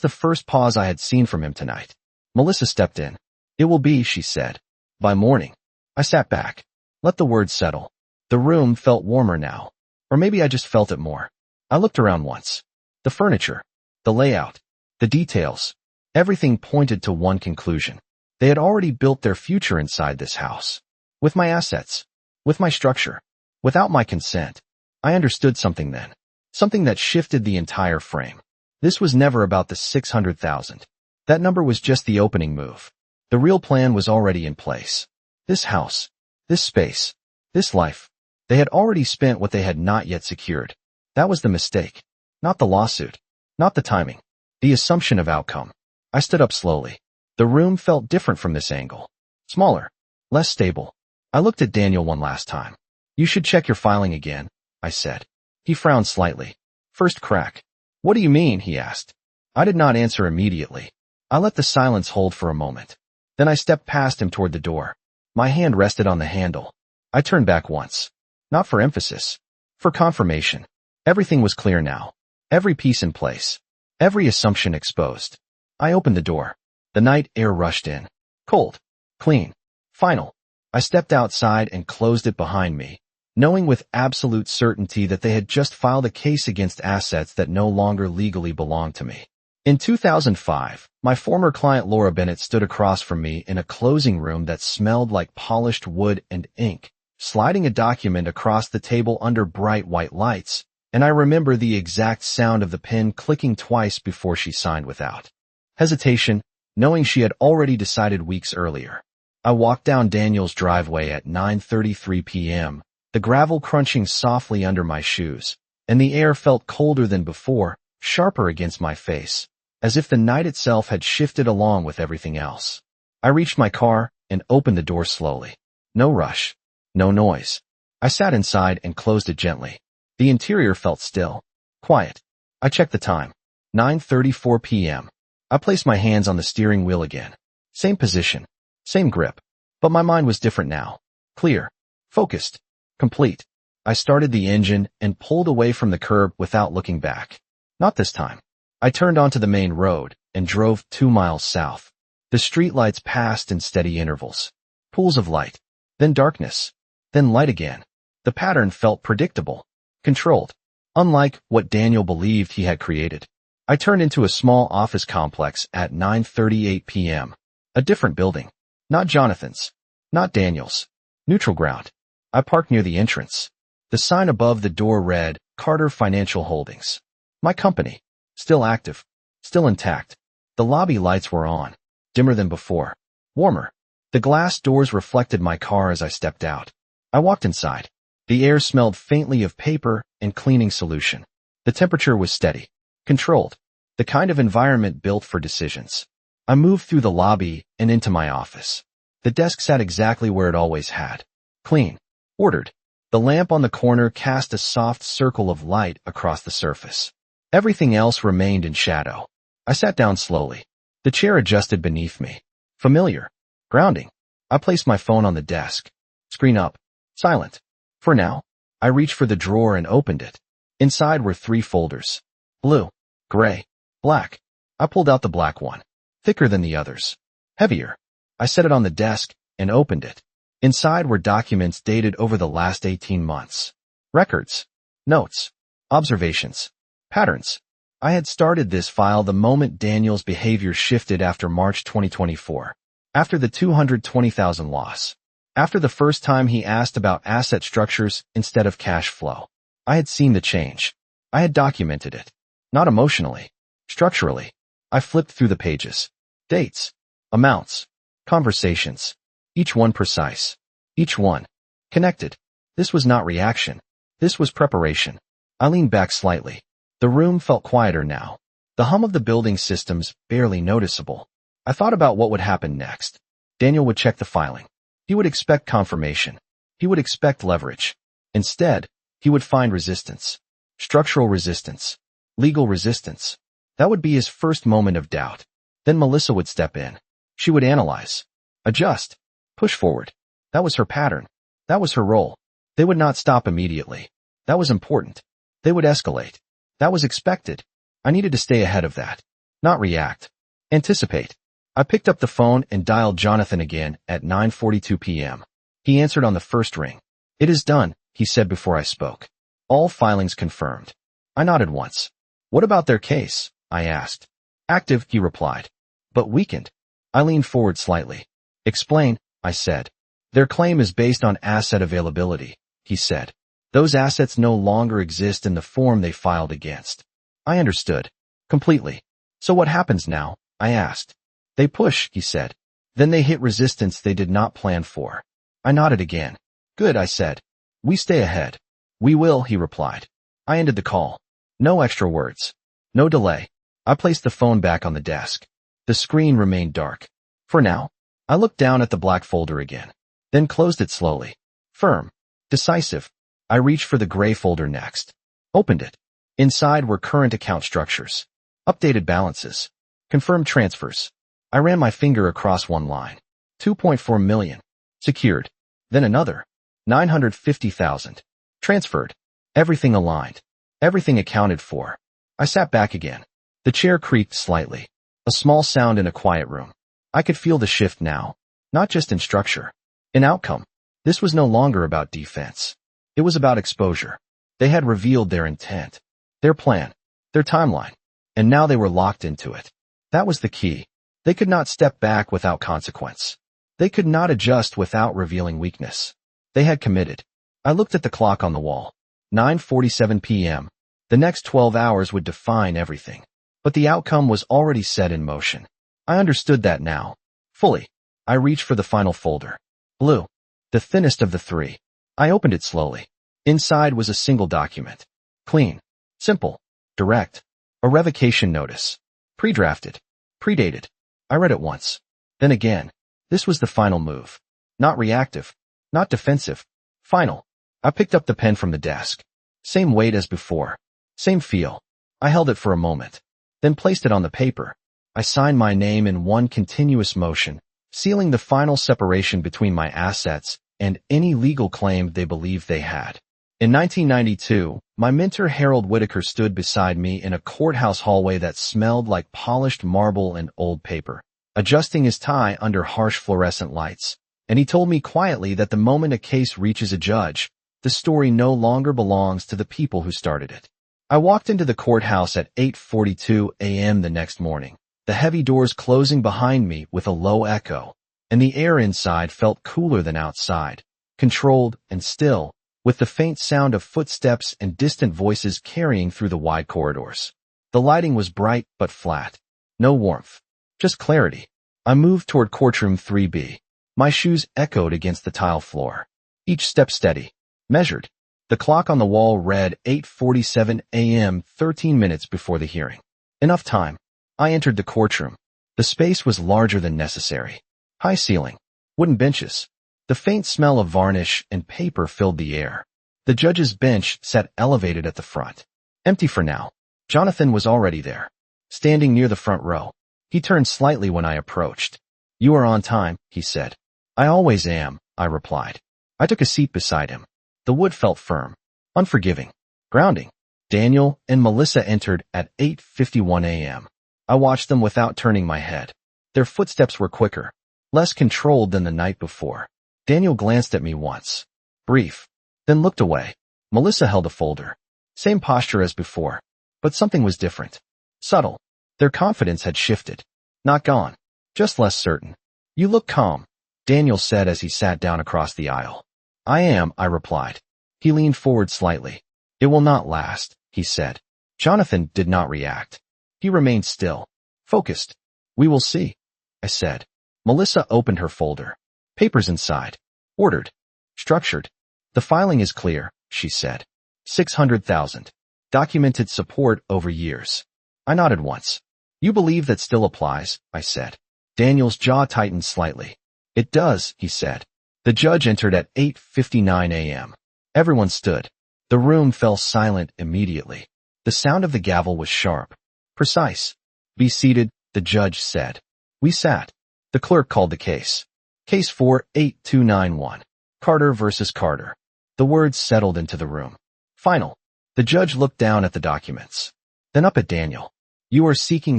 the first pause I had seen from him tonight. Melissa stepped in. It will be, she said. By morning. I sat back. Let the words settle. The room felt warmer now. Or maybe I just felt it more. I looked around once. The furniture. The layout. The details. Everything pointed to one conclusion. They had already built their future inside this house. With my assets. With my structure. Without my consent. I understood something then. Something that shifted the entire frame. This was never about the 600,000. That number was just the opening move. The real plan was already in place. This house, this space, this life. They had already spent what they had not yet secured. That was the mistake. Not the lawsuit. Not the timing. The assumption of outcome. I stood up slowly. The room felt different from this angle. Smaller. Less stable. I looked at Daniel one last time. You should check your filing again, I said. He frowned slightly. First crack. What do you mean? He asked. I did not answer immediately. I let the silence hold for a moment. Then I stepped past him toward the door. My hand rested on the handle. I turned back once. Not for emphasis. For confirmation. Everything was clear now. Every piece in place. Every assumption exposed. I opened the door. The night air rushed in. Cold. Clean. Final. I stepped outside and closed it behind me, knowing with absolute certainty that they had just filed a case against assets that no longer legally belonged to me. In 2005, my former client Laura Bennett stood across from me in a closing room that smelled like polished wood and ink, sliding a document across the table under bright white lights, and I remember the exact sound of the pen clicking twice before she signed without hesitation, knowing she had already decided weeks earlier. I walked down Daniel's driveway at 9:33 p.m., the gravel crunching softly under my shoes, and the air felt colder than before, sharper against my face, as if the night itself had shifted along with everything else. I reached my car and opened the door slowly. No rush. No noise. I sat inside and closed it gently. The interior felt still. Quiet. I checked the time. 9:34 p.m. I placed my hands on the steering wheel again. Same position. Same grip. But my mind was different now. Clear. Focused. Complete. I started the engine and pulled away from the curb without looking back. Not this time. I turned onto the main road and drove 2 miles south. The streetlights passed in steady intervals. Pools of light. Then darkness. Then light again. The pattern felt predictable. Controlled. Unlike what Daniel believed he had created. I turned into a small office complex at 9:38 p.m. A different building. Not Jonathan's. Not Daniel's. Neutral ground. I parked near the entrance. The sign above the door read, Carter Financial Holdings. My company. Still active. Still intact. The lobby lights were on. Dimmer than before. Warmer. The glass doors reflected my car as I stepped out. I walked inside. The air smelled faintly of paper and cleaning solution. The temperature was steady. Controlled. The kind of environment built for decisions. I moved through the lobby and into my office. The desk sat exactly where it always had. Clean. Ordered. The lamp on the corner cast a soft circle of light across the surface. Everything else remained in shadow. I sat down slowly. The chair adjusted beneath me. Familiar. Grounding. I placed my phone on the desk. Screen up. Silent. For now. I reached for the drawer and opened it. Inside were 3 folders. Blue. Gray. Black. I pulled out the black one. Thicker than the others. Heavier. I set it on the desk and opened it. Inside were documents dated over the last 18 months. Records. Notes. Observations. Patterns. I had started this file the moment Daniel's behavior shifted after March 2024. After the $220,000 loss. After the first time he asked about asset structures instead of cash flow. I had seen the change. I had documented it. Not emotionally. Structurally. I flipped through the pages. Dates. Amounts. Conversations. Each one precise. Each one connected. This was not reaction. This was preparation. I leaned back slightly. The room felt quieter now. The hum of the building systems barely noticeable. I thought about what would happen next. Daniel would check the filing. He would expect confirmation. He would expect leverage. Instead, he would find resistance. Structural resistance. Legal resistance. That would be his first moment of doubt. Then Melissa would step in. She would analyze. Adjust. Push forward. That was her pattern. That was her role. They would not stop immediately. That was important. They would escalate. That was expected. I needed to stay ahead of that. Not react. Anticipate. I picked up the phone and dialed Jonathan again at 9:42 p.m. He answered on the first ring. It is done, he said before I spoke. All filings confirmed. I nodded once. What about their case? I asked. Active, he replied. But weakened. I leaned forward slightly. Explain, I said. Their claim is based on asset availability, he said. Those assets no longer exist in the form they filed against. I understood. Completely. So what happens now? I asked. They push, he said. Then they hit resistance they did not plan for. I nodded again. Good, I said. We stay ahead. We will, he replied. I ended the call. No extra words. No delay. I placed the phone back on the desk. The screen remained dark. For now. I looked down at the black folder again. Then closed it slowly. Firm. Decisive. I reached for the gray folder next. Opened it. Inside were current account structures. Updated balances. Confirmed transfers. I ran my finger across one line. 2.4 million. Secured. Then another. 950,000. Transferred. Everything aligned. Everything accounted for. I sat back again. The chair creaked slightly. A small sound in a quiet room. I could feel the shift now. Not just in structure. In outcome. This was no longer about defense. It was about exposure. They had revealed their intent. Their plan. Their timeline. And now they were locked into it. That was the key. They could not step back without consequence. They could not adjust without revealing weakness. They had committed. I looked at the clock on the wall. 9:47 p.m. The next 12 hours would define everything. But the outcome was already set in motion. I understood that now. Fully. I reached for the final folder. Blue. The thinnest of the three. I opened it slowly. Inside was a single document. Clean. Simple. Direct. A revocation notice. Pre-drafted. Predated. I read it once. Then again. This was the final move. Not reactive. Not defensive. Final. I picked up the pen from the desk. Same weight as before. Same feel. I held it for a moment. Then placed it on the paper. I signed my name in one continuous motion, sealing the final separation between my assets and any legal claim they believed they had. In 1992, my mentor Harold Whitaker stood beside me in a courthouse hallway that smelled like polished marble and old paper, adjusting his tie under harsh fluorescent lights. And he told me quietly that the moment a case reaches a judge, the story no longer belongs to the people who started it. I walked into the courthouse at 8:42 a.m. the next morning, the heavy doors closing behind me with a low echo, and the air inside felt cooler than outside, controlled and still, with the faint sound of footsteps and distant voices carrying through the wide corridors. The lighting was bright but flat. No warmth. Just clarity. I moved toward courtroom 3B. My shoes echoed against the tile floor. Each step steady. Measured. The clock on the wall read 8:47 a.m. 13 minutes before the hearing. Enough time. I entered the courtroom. The space was larger than necessary. High ceiling. Wooden benches. The faint smell of varnish and paper filled the air. The judge's bench sat elevated at the front. Empty for now. Jonathan was already there. Standing near the front row. He turned slightly when I approached. You are on time, he said. I always am, I replied. I took a seat beside him. The wood felt firm, unforgiving, grounding. Daniel and Melissa entered at 8:51 a.m. I watched them without turning my head. Their footsteps were quicker, less controlled than the night before. Daniel glanced at me once, brief, then looked away. Melissa held a folder. Same posture as before, but something was different. Subtle. Their confidence had shifted. Not gone, just less certain. You look calm, Daniel said as he sat down across the aisle. I am, I replied. He leaned forward slightly. It will not last, he said. Jonathan did not react. He remained still, focused. We will see, I said. Melissa opened her folder. Papers inside. Ordered. Structured. The filing is clear, she said. 600,000. Documented support over years. I nodded once. You believe that still applies, I said. Daniel's jaw tightened slightly. It does, he said. The judge entered at 8:59 a.m. Everyone stood. The room fell silent immediately. The sound of the gavel was sharp, precise. Be seated, the judge said. We sat. The clerk called the case. Case 48291. Carter versus Carter. The words settled into the room. Final. The judge looked down at the documents. Then up at Daniel. You are seeking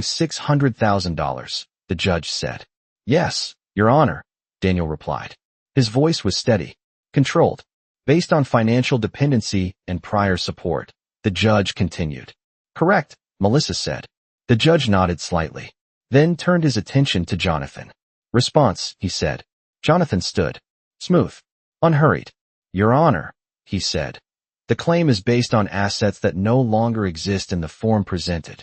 $600,000, the judge said. Yes, Your Honor, Daniel replied. His voice was steady, controlled, based on financial dependency and prior support. The judge continued. Correct, Melissa said. The judge nodded slightly, then turned his attention to Jonathan. Response, he said. Jonathan stood, smooth, unhurried. Your Honor, he said. The claim is based on assets that no longer exist in the form presented.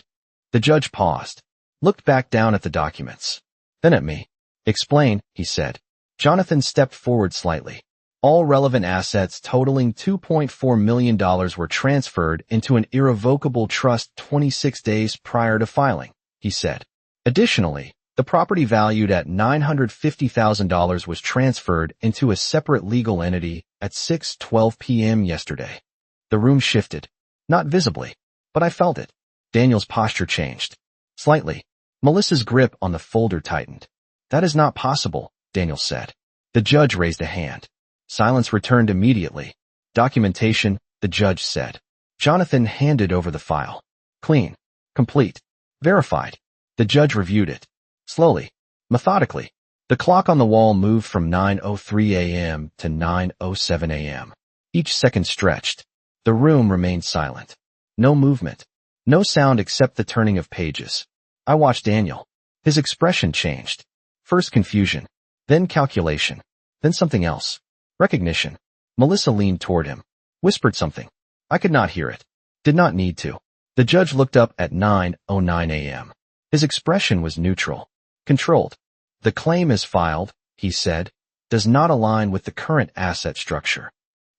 The judge paused, looked back down at the documents, then at me. Explain, he said. Jonathan stepped forward slightly. All relevant assets totaling $2.4 million were transferred into an irrevocable trust 26 days prior to filing, he said. Additionally, the property valued at $950,000 was transferred into a separate legal entity at 6:12 p.m. yesterday. The room shifted. Not visibly, but I felt it. Daniel's posture changed. Slightly. Melissa's grip on the folder tightened. That is not possible, Daniel said. The judge raised a hand. Silence returned immediately. Documentation, the judge said. Jonathan handed over the file. Clean. Complete. Verified. The judge reviewed it. Slowly. Methodically. The clock on the wall moved from 9:03 a.m. to 9:07 a.m. Each second stretched. The room remained silent. No movement. No sound except the turning of pages. I watched Daniel. His expression changed. First confusion. Then calculation. Then something else. Recognition. Melissa leaned toward him. Whispered something. I could not hear it. Did not need to. The judge looked up at 9:09 a.m. His expression was neutral. Controlled. The claim is filed, he said, does not align with the current asset structure.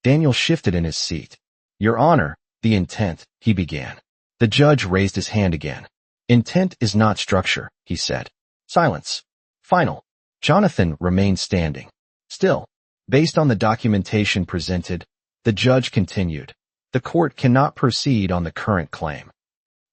Daniel shifted in his seat. Your Honor, the intent, he began. The judge raised his hand again. Intent is not structure, he said. Silence. Final. Jonathan remained standing. Still. Based on the documentation presented, the judge continued. The court cannot proceed on the current claim.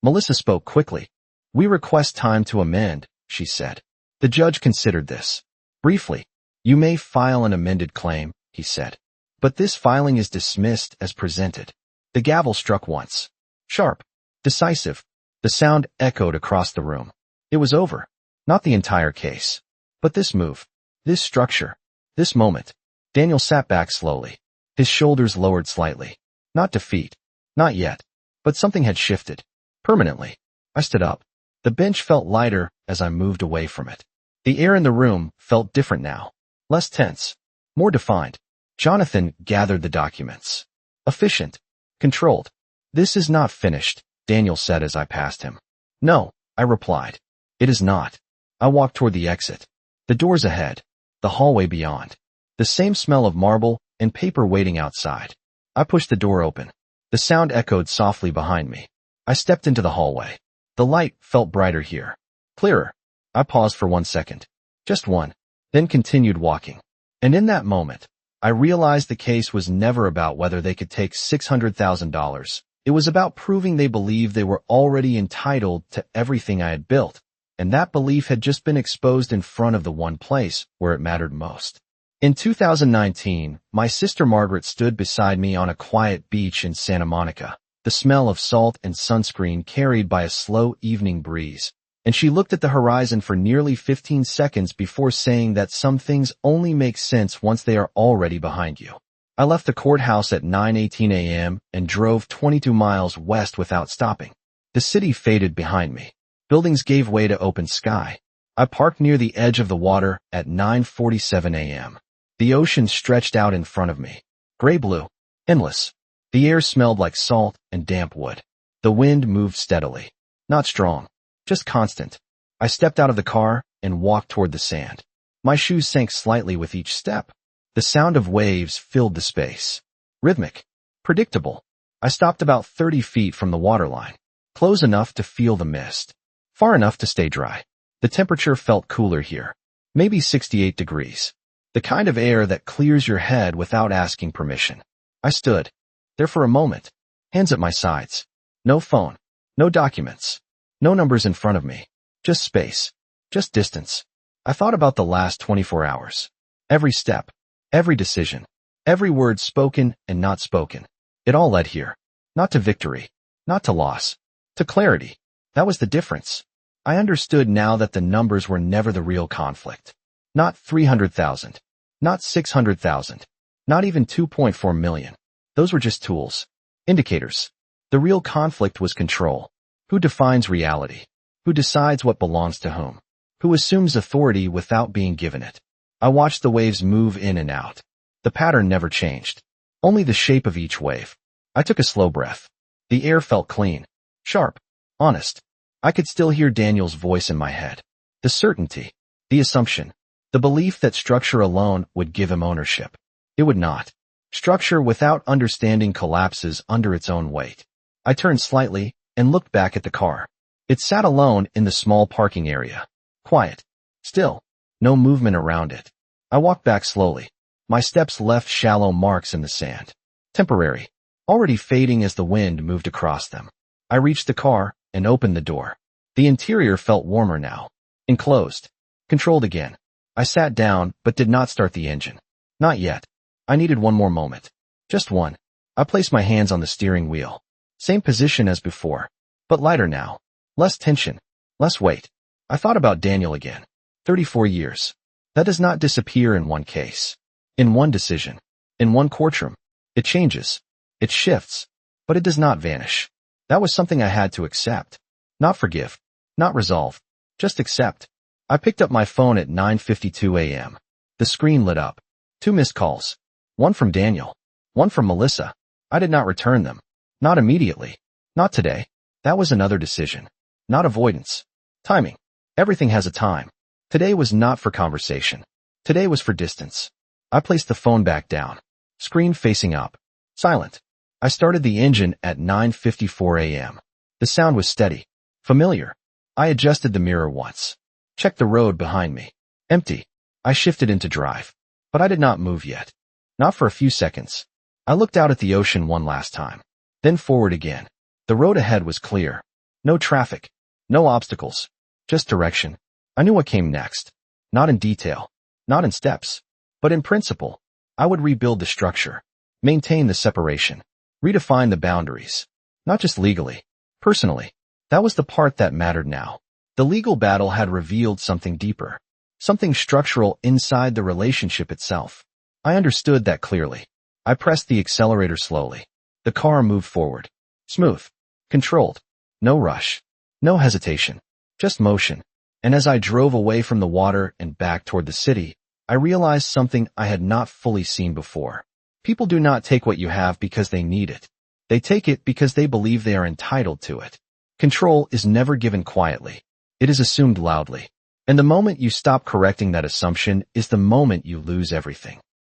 Melissa spoke quickly. We request time to amend, she said. The judge considered this. Briefly. You may file an amended claim, he said. But this filing is dismissed as presented. The gavel struck once. Sharp. Decisive. The sound echoed across the room. It was over. Not the entire case. But this move. This structure. This moment. Daniel sat back slowly. His shoulders lowered slightly. Not defeat. Not yet. But something had shifted. Permanently. I stood up. The bench felt lighter as I moved away from it. The air in the room felt different now. Less tense. More defined. Jonathan gathered the documents. Efficient. Controlled. This is not finished, Daniel said as I passed him. No, I replied. It is not. I walked toward the exit. The doors ahead. The hallway beyond. The same smell of marble and paper waiting outside. I pushed the door open. The sound echoed softly behind me. I stepped into the hallway. The light felt brighter here. Clearer. I paused for 1 second. Just one. Then continued walking. And in that moment, I realized the case was never about whether they could take $600,000. It was about proving they believed they were already entitled to everything I had built. And that belief had just been exposed in front of the one place where it mattered most. In 2019, my sister Margaret stood beside me on a quiet beach in Santa Monica, the smell of salt and sunscreen carried by a slow evening breeze, and she looked at the horizon for nearly 15 seconds before saying that some things only make sense once they are already behind you. I left the courthouse at 9:18 a.m. and drove 22 miles west without stopping. The city faded behind me. Buildings gave way to open sky. I parked near the edge of the water at 9:47 a.m. The ocean stretched out in front of me. Gray-blue. Endless. The air smelled like salt and damp wood. The wind moved steadily. Not strong. Just constant. I stepped out of the car and walked toward the sand. My shoes sank slightly with each step. The sound of waves filled the space. Rhythmic. Predictable. I stopped about 30 feet from the waterline. Close enough to feel the mist. Far enough to stay dry. The temperature felt cooler here. Maybe 68 degrees. The kind of air that clears your head without asking permission. I stood there for a moment, hands at my sides. No phone, no documents, no numbers in front of me. Just space, just distance. I thought about the last 24 hours. Every step, every decision, every word spoken and not spoken. It all led here. Not to victory, not to loss, to clarity. That was the difference. I understood now that the numbers were never the real conflict. Not 300,000. Not 600,000. Not even 2.4 million. Those were just tools. Indicators. The real conflict was control. Who defines reality? Who decides what belongs to whom? Who assumes authority without being given it? I watched the waves move in and out. The pattern never changed. Only the shape of each wave. I took a slow breath. The air felt clean, sharp, honest. I could still hear Daniel's voice in my head. The certainty, the assumption, the belief that structure alone would give him ownership. It would not. Structure without understanding collapses under its own weight. I turned slightly and looked back at the car. It sat alone in the small parking area. Quiet. Still. No movement around it. I walked back slowly. My steps left shallow marks in the sand. Temporary. Already fading as the wind moved across them. I reached the car and opened the door. The interior felt warmer now. Enclosed. Controlled again. I sat down but did not start the engine. Not yet. I needed one more moment. Just one. I placed my hands on the steering wheel. Same position as before. But lighter now. Less tension. Less weight. I thought about Daniel again. 34 years. That does not disappear in one case. In one decision. In one courtroom. It changes. It shifts. But it does not vanish. That was something I had to accept. Not forgive. Not resolve. Just accept. I picked up my phone at 9:52 a.m. The screen lit up. 2 missed calls. One from Daniel. One from Melissa. I did not return them. Not immediately. Not today. That was another decision. Not avoidance. Timing. Everything has a time. Today was not for conversation. Today was for distance. I placed the phone back down. Screen facing up. Silent. I started the engine at 9:54 a.m. The sound was steady. Familiar. I adjusted the mirror once. Checked the road behind me. Empty. I shifted into drive. But I did not move yet. Not for a few seconds. I looked out at the ocean one last time. Then forward again. The road ahead was clear. No traffic. No obstacles. Just direction. I knew what came next. Not in detail. Not in steps. But in principle. I would rebuild the structure. Maintain the separation. Redefine the boundaries. Not just legally. Personally. That was the part that mattered now. The legal battle had revealed something deeper. Something structural inside the relationship itself. I understood that clearly. I pressed the accelerator slowly. The car moved forward. Smooth. Controlled. No rush. No hesitation. Just motion. And as I drove away from the water and back toward the city, I realized something I had not fully seen before. People do not take what you have because they need it. They take it because they believe they are entitled to it. Control is never given quietly. It is assumed loudly. And the moment you stop correcting that assumption is the moment you lose everything.